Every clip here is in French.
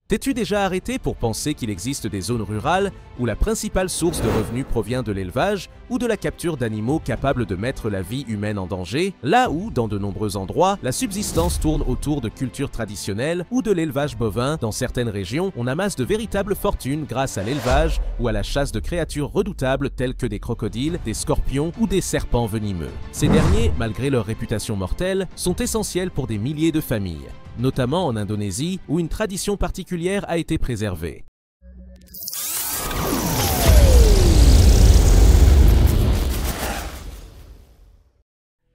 T'es-tu déjà arrêté pour penser qu'il existe des zones rurales où la principale source de revenus provient de l'élevage ou de la capture d'animaux capables de mettre la vie humaine en danger, là où, dans de nombreux endroits, la subsistance tourne autour de cultures traditionnelles ou de l'élevage bovin? Dans certaines régions, on amasse de véritables fortunes grâce à l'élevage ou à la chasse de créatures redoutables telles que des crocodiles, des scorpions ou des serpents venimeux. Ces derniers, malgré leur réputation mortelle, sont essentiels pour des milliers de familles, notamment en Indonésie où une tradition particulière a été préservée.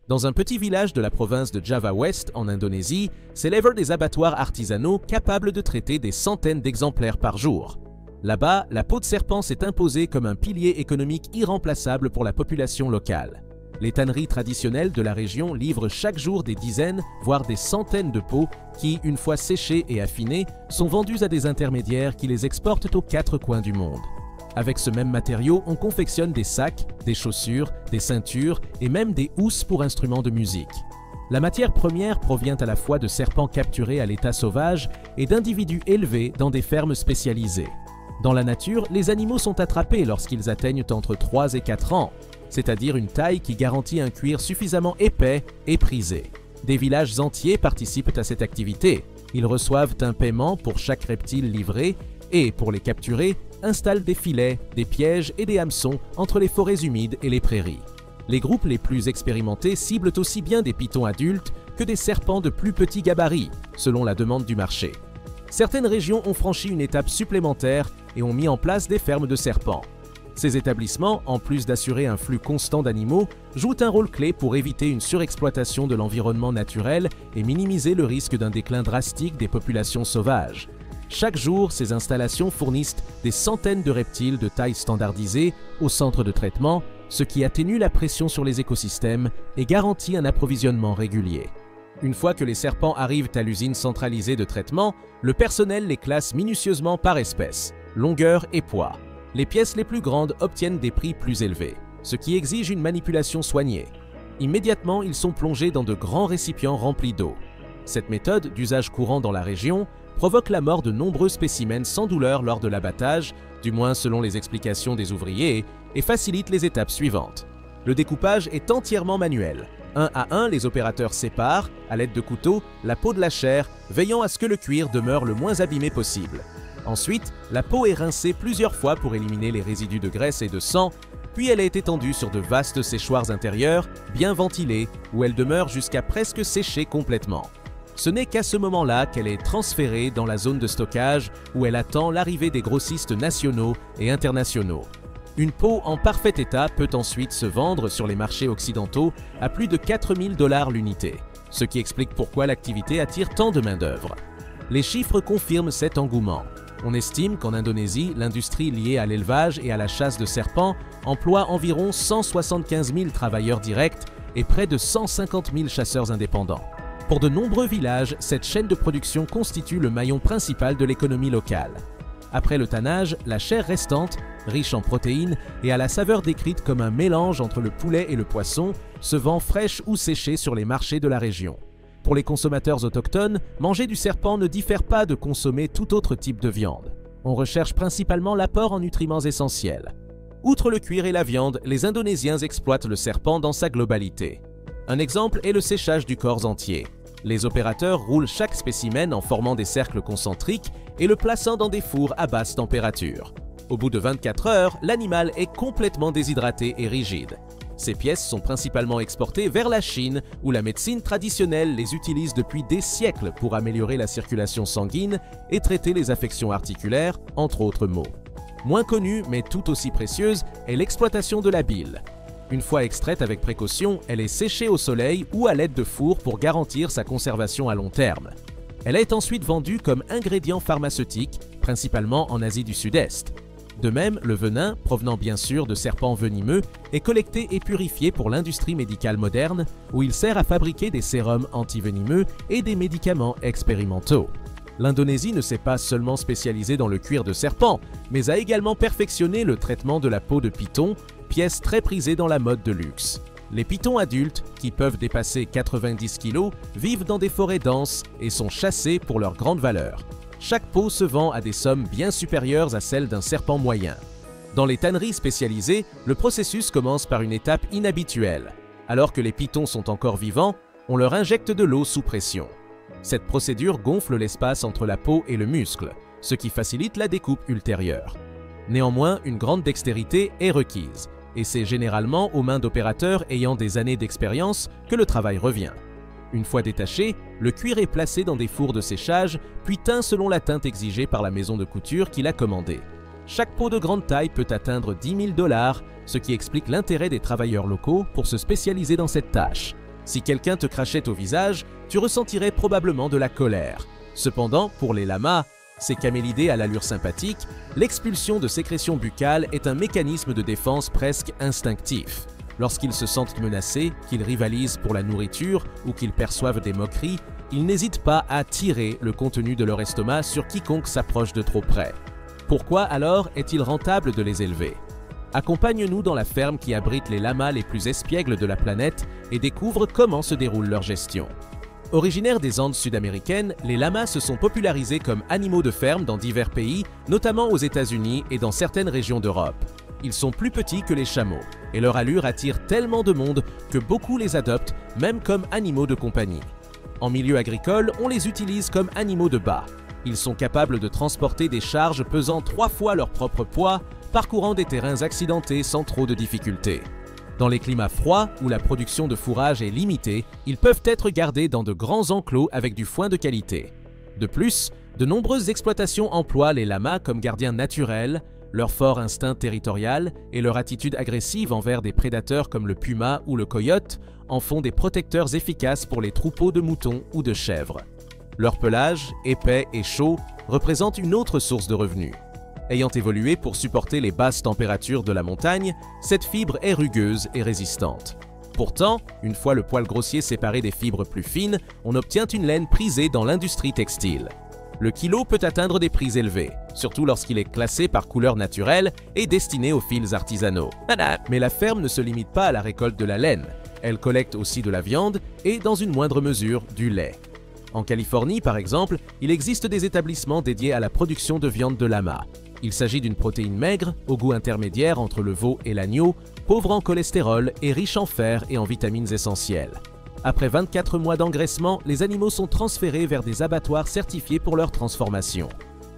Dans un petit village de la province de Java West, en Indonésie, s'élèvent des abattoirs artisanaux capables de traiter des centaines d'exemplaires par jour. Là-bas, la peau de serpent s'est imposée comme un pilier économique irremplaçable pour la population locale. Les tanneries traditionnelles de la région livrent chaque jour des dizaines, voire des centaines de peaux qui, une fois séchées et affinées, sont vendues à des intermédiaires qui les exportent aux quatre coins du monde. Avec ce même matériau, on confectionne des sacs, des chaussures, des ceintures et même des housses pour instruments de musique. La matière première provient à la fois de serpents capturés à l'état sauvage et d'individus élevés dans des fermes spécialisées. Dans la nature, les animaux sont attrapés lorsqu'ils atteignent entre 3 et 4 ans, c'est-à-dire une taille qui garantit un cuir suffisamment épais et prisé. Des villages entiers participent à cette activité. Ils reçoivent un paiement pour chaque reptile livré et, pour les capturer, installent des filets, des pièges et des hameçons entre les forêts humides et les prairies. Les groupes les plus expérimentés ciblent aussi bien des pythons adultes que des serpents de plus petits gabarits, selon la demande du marché. Certaines régions ont franchi une étape supplémentaire et ont mis en place des fermes de serpents. Ces établissements, en plus d'assurer un flux constant d'animaux, jouent un rôle clé pour éviter une surexploitation de l'environnement naturel et minimiser le risque d'un déclin drastique des populations sauvages. Chaque jour, ces installations fournissent des centaines de reptiles de taille standardisée au centre de traitement, ce qui atténue la pression sur les écosystèmes et garantit un approvisionnement régulier. Une fois que les serpents arrivent à l'usine centralisée de traitement, le personnel les classe minutieusement par espèce, longueur et poids. Les pièces les plus grandes obtiennent des prix plus élevés, ce qui exige une manipulation soignée. Immédiatement, ils sont plongés dans de grands récipients remplis d'eau. Cette méthode, d'usage courant dans la région, provoque la mort de nombreux spécimens sans douleur lors de l'abattage, du moins selon les explications des ouvriers, et facilite les étapes suivantes. Le découpage est entièrement manuel. Un à un, les opérateurs séparent, à l'aide de couteaux, la peau de la chair, veillant à ce que le cuir demeure le moins abîmé possible. Ensuite, la peau est rincée plusieurs fois pour éliminer les résidus de graisse et de sang, puis elle est étendue sur de vastes séchoirs intérieurs, bien ventilés, où elle demeure jusqu'à presque sécher complètement. Ce n'est qu'à ce moment-là qu'elle est transférée dans la zone de stockage où elle attend l'arrivée des grossistes nationaux et internationaux. Une peau en parfait état peut ensuite se vendre sur les marchés occidentaux à plus de 4 000 $ l'unité, ce qui explique pourquoi l'activité attire tant de main-d'œuvre. Les chiffres confirment cet engouement. On estime qu'en Indonésie, l'industrie liée à l'élevage et à la chasse de serpents emploie environ 175 000 travailleurs directs et près de 150 000 chasseurs indépendants. Pour de nombreux villages, cette chaîne de production constitue le maillon principal de l'économie locale. Après le tannage, la chair restante, riche en protéines et à la saveur décrite comme un mélange entre le poulet et le poisson, se vend fraîche ou séchée sur les marchés de la région. Pour les consommateurs autochtones, manger du serpent ne diffère pas de consommer tout autre type de viande. On recherche principalement l'apport en nutriments essentiels. Outre le cuir et la viande, les Indonésiens exploitent le serpent dans sa globalité. Un exemple est le séchage du corps entier. Les opérateurs roulent chaque spécimen en formant des cercles concentriques et le plaçant dans des fours à basse température. Au bout de 24 heures, l'animal est complètement déshydraté et rigide. Ces pièces sont principalement exportées vers la Chine, où la médecine traditionnelle les utilise depuis des siècles pour améliorer la circulation sanguine et traiter les affections articulaires, entre autres maux. Moins connue, mais tout aussi précieuse, est l'exploitation de la bile. Une fois extraite avec précaution, elle est séchée au soleil ou à l'aide de fours pour garantir sa conservation à long terme. Elle est ensuite vendue comme ingrédient pharmaceutique, principalement en Asie du Sud-Est. De même, le venin, provenant bien sûr de serpents venimeux, est collecté et purifié pour l'industrie médicale moderne, où il sert à fabriquer des sérums antivenimeux et des médicaments expérimentaux. L'Indonésie ne s'est pas seulement spécialisée dans le cuir de serpent, mais a également perfectionné le traitement de la peau de python, pièce très prisée dans la mode de luxe. Les pythons adultes, qui peuvent dépasser 90 kg, vivent dans des forêts denses et sont chassés pour leur grande valeur. chaque peau se vend à des sommes bien supérieures à celles d'un serpent moyen. Dans les tanneries spécialisées, le processus commence par une étape inhabituelle. Alors que les pitons sont encore vivants, on leur injecte de l'eau sous pression. Cette procédure gonfle l'espace entre la peau et le muscle, ce qui facilite la découpe ultérieure. Néanmoins, une grande dextérité est requise, et c'est généralement aux mains d'opérateurs ayant des années d'expérience que le travail revient. Une fois détaché, le cuir est placé dans des fours de séchage, puis teint selon la teinte exigée par la maison de couture qui l'a commandé. Chaque peau de grande taille peut atteindre 10 000 $, ce qui explique l'intérêt des travailleurs locaux pour se spécialiser dans cette tâche. Si quelqu'un te crachait au visage, tu ressentirais probablement de la colère. Cependant, pour les lamas, ces camélidés à l'allure sympathique, l'expulsion de sécrétions buccales est un mécanisme de défense presque instinctif. Lorsqu'ils se sentent menacés, qu'ils rivalisent pour la nourriture ou qu'ils perçoivent des moqueries, ils n'hésitent pas à tirer le contenu de leur estomac sur quiconque s'approche de trop près. Pourquoi alors est-il rentable de les élever? Accompagne-nous dans la ferme qui abrite les lamas les plus espiègles de la planète et découvre comment se déroule leur gestion. Originaires des Andes sud-américaines, les lamas se sont popularisés comme animaux de ferme dans divers pays, notamment aux États-Unis et dans certaines régions d'Europe. Ils sont plus petits que les chameaux, et leur allure attire tellement de monde que beaucoup les adoptent, même comme animaux de compagnie. En milieu agricole, on les utilise comme animaux de bât. Ils sont capables de transporter des charges pesant 3 fois leur propre poids, parcourant des terrains accidentés sans trop de difficultés. Dans les climats froids, où la production de fourrage est limitée, ils peuvent être gardés dans de grands enclos avec du foin de qualité. De plus, de nombreuses exploitations emploient les lamas comme gardiens naturels. Leur fort instinct territorial et leur attitude agressive envers des prédateurs comme le puma ou le coyote en font des protecteurs efficaces pour les troupeaux de moutons ou de chèvres. Leur pelage, épais et chaud, représente une autre source de revenus. Ayant évolué pour supporter les basses températures de la montagne, cette fibre est rugueuse et résistante. Pourtant, une fois le poil grossier séparé des fibres plus fines, on obtient une laine prisée dans l'industrie textile. Le kilo peut atteindre des prix élevés, surtout lorsqu'il est classé par couleur naturelle et destiné aux fils artisanaux. Mais la ferme ne se limite pas à la récolte de la laine. Elle collecte aussi de la viande et, dans une moindre mesure, du lait. En Californie, par exemple, il existe des établissements dédiés à la production de viande de lama. Il s'agit d'une protéine maigre, au goût intermédiaire entre le veau et l'agneau, pauvre en cholestérol et riche en fer et en vitamines essentielles. Après 24 mois d'engraissement, les animaux sont transférés vers des abattoirs certifiés pour leur transformation.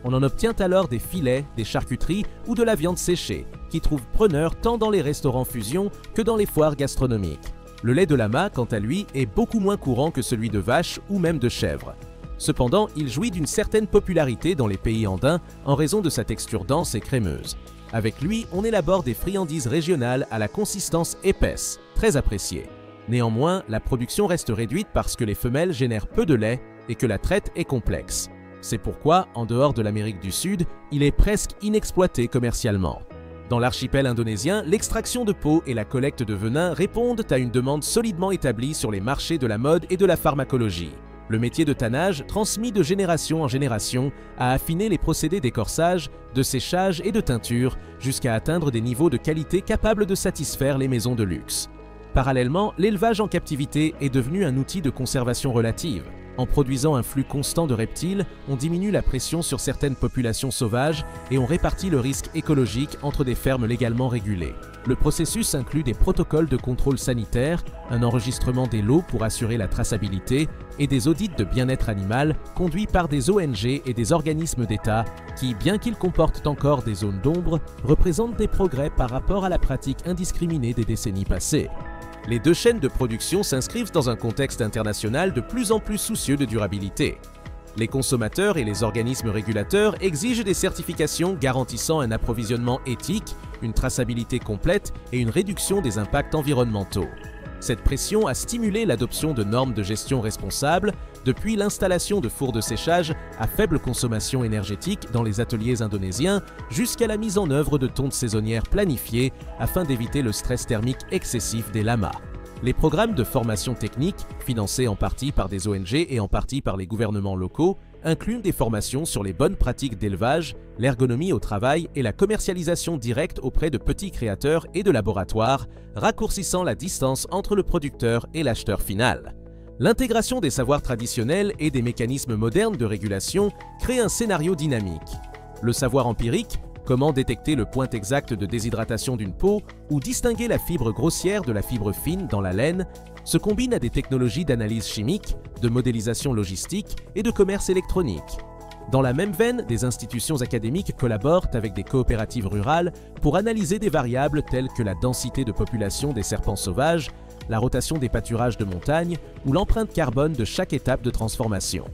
On en obtient alors des filets, des charcuteries ou de la viande séchée, qui trouvent preneur tant dans les restaurants fusion que dans les foires gastronomiques. Le lait de lama, quant à lui, est beaucoup moins courant que celui de vache ou même de chèvre. Cependant, il jouit d'une certaine popularité dans les pays andins en raison de sa texture dense et crémeuse. Avec lui, on élabore des friandises régionales à la consistance épaisse, très appréciées. Néanmoins, la production reste réduite parce que les femelles génèrent peu de lait et que la traite est complexe. C'est pourquoi, en dehors de l'Amérique du Sud, il est presque inexploité commercialement. Dans l'archipel indonésien, l'extraction de peau et la collecte de venin répondent à une demande solidement établie sur les marchés de la mode et de la pharmacologie. Le métier de tannage, transmis de génération en génération, a affiné les procédés d'écorçage, de séchage et de teinture jusqu'à atteindre des niveaux de qualité capables de satisfaire les maisons de luxe. Parallèlement, l'élevage en captivité est devenu un outil de conservation relative. En produisant un flux constant de reptiles, on diminue la pression sur certaines populations sauvages et on répartit le risque écologique entre des fermes légalement régulées. Le processus inclut des protocoles de contrôle sanitaire, un enregistrement des lots pour assurer la traçabilité et des audits de bien-être animal conduits par des ONG et des organismes d'État qui, bien qu'ils comportent encore des zones d'ombre, représentent des progrès par rapport à la pratique indiscriminée des décennies passées. Les deux chaînes de production s'inscrivent dans un contexte international de plus en plus soucieux de durabilité. Les consommateurs et les organismes régulateurs exigent des certifications garantissant un approvisionnement éthique, une traçabilité complète et une réduction des impacts environnementaux. Cette pression a stimulé l'adoption de normes de gestion responsables, depuis l'installation de fours de séchage à faible consommation énergétique dans les ateliers indonésiens, jusqu'à la mise en œuvre de tontes saisonnières planifiées afin d'éviter le stress thermique excessif des lamas. Les programmes de formation technique, financés en partie par des ONG et en partie par les gouvernements locaux, incluent des formations sur les bonnes pratiques d'élevage, l'ergonomie au travail et la commercialisation directe auprès de petits créateurs et de laboratoires, raccourcissant la distance entre le producteur et l'acheteur final. L'intégration des savoirs traditionnels et des mécanismes modernes de régulation crée un scénario dynamique. Le savoir empirique, comment détecter le point exact de déshydratation d'une peau ou distinguer la fibre grossière de la fibre fine dans la laine, se combine à des technologies d'analyse chimique, de modélisation logistique et de commerce électronique. Dans la même veine, des institutions académiques collaborent avec des coopératives rurales pour analyser des variables telles que la densité de population des serpents sauvages, la rotation des pâturages de montagne ou l'empreinte carbone de chaque étape de transformation.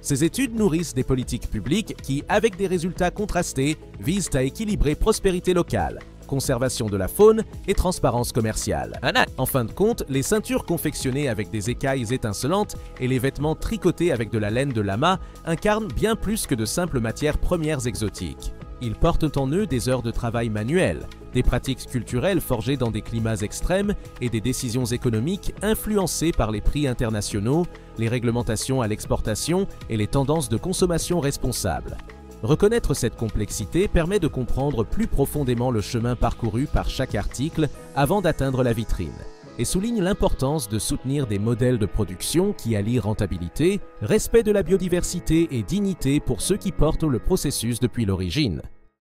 Ces études nourrissent des politiques publiques qui, avec des résultats contrastés, visent à équilibrer prospérité locale, conservation de la faune et transparence commerciale. En fin de compte, les ceintures confectionnées avec des écailles étincelantes et les vêtements tricotés avec de la laine de lama incarnent bien plus que de simples matières premières exotiques. Ils portent en eux des heures de travail manuel, des pratiques culturelles forgées dans des climats extrêmes et des décisions économiques influencées par les prix internationaux, les réglementations à l'exportation et les tendances de consommation responsables. Reconnaître cette complexité permet de comprendre plus profondément le chemin parcouru par chaque article avant d'atteindre la vitrine et souligne l'importance de soutenir des modèles de production qui allient rentabilité, respect de la biodiversité et dignité pour ceux qui portent le processus depuis l'origine.